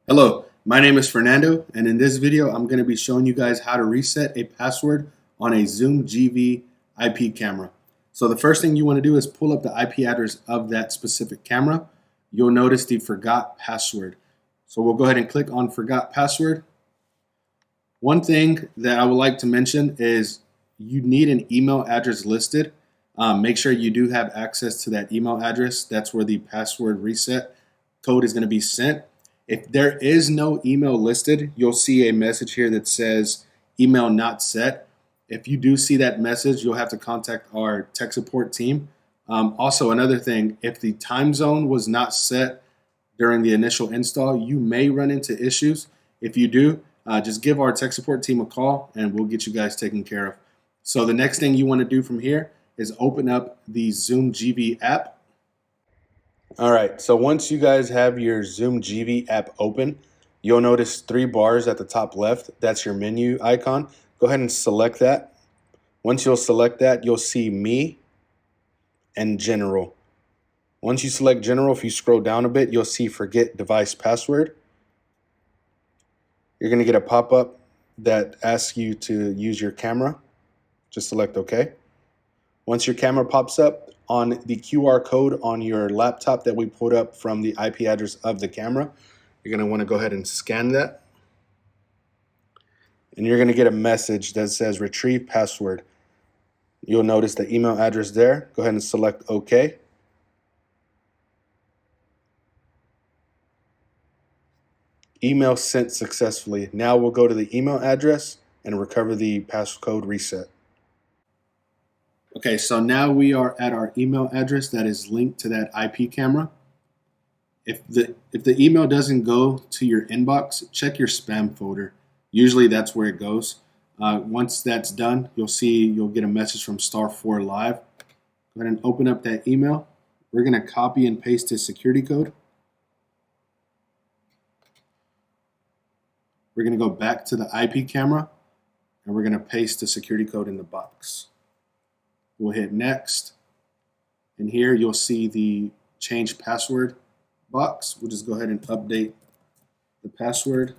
Hello, my name is Fernando, and in this video, I'm going to be showing you guys how to reset a password on a Zoom GV IP camera. So the first thing you want to do is pull up the IP address of that specific camera. You'll notice the forgot password. So we'll go ahead and click on forgot password. One thing that I would like to mention is you need an email address listed. Make sure you do have access to that email address. That's where the password reset code is going to be sent. If there is no email listed, you'll see a message here that says email not set. If you do see that message, you'll have to contact our tech support team. Also, another thing, if the time zone was not set during the initial install, you may run into issues. If you do, just give our tech support team a call and we'll get you guys taken care of. So the next thing you want to do from here is open up the Zoom GV app. All right, so once you guys have your Zoom GV app open, you'll notice 3 bars at the top left. That's your menu icon. Go ahead and select that. Once you'll select that, you'll see Me and General. Once you select General, if you scroll down a bit, you'll see Forget Device Password. You're going to get a pop-up that asks you to use your camera. Just select OK. Once your camera pops up, on the QR code on your laptop that we put up from the IP address of the camera, you're going to want to go ahead and scan that. And you're going to get a message that says retrieve password. You'll notice the email address there. Go ahead and select OK. Email sent successfully. Now we'll go to the email address and recover the passcode reset. Okay, so now we are at our email address that is linked to that IP camera. If the email doesn't go to your inbox, check your spam folder. Usually that's where it goes. Once that's done, you'll get a message from Star4 Live. Go ahead and open up that email. We're going to copy and paste the security code. We're going to go back to the IP camera and we're going to paste the security code in the box. We'll hit next, and here you'll see the change password box. We'll just go ahead and update the password.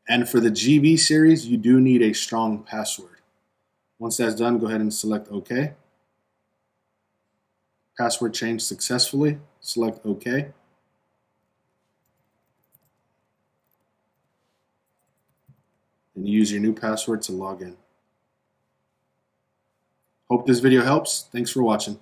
And for the GV series, you do need a strong password. Once that's done, go ahead and select OK. Password changed successfully. Select OK. And use your new password to log in. Hope this video helps. Thanks for watching.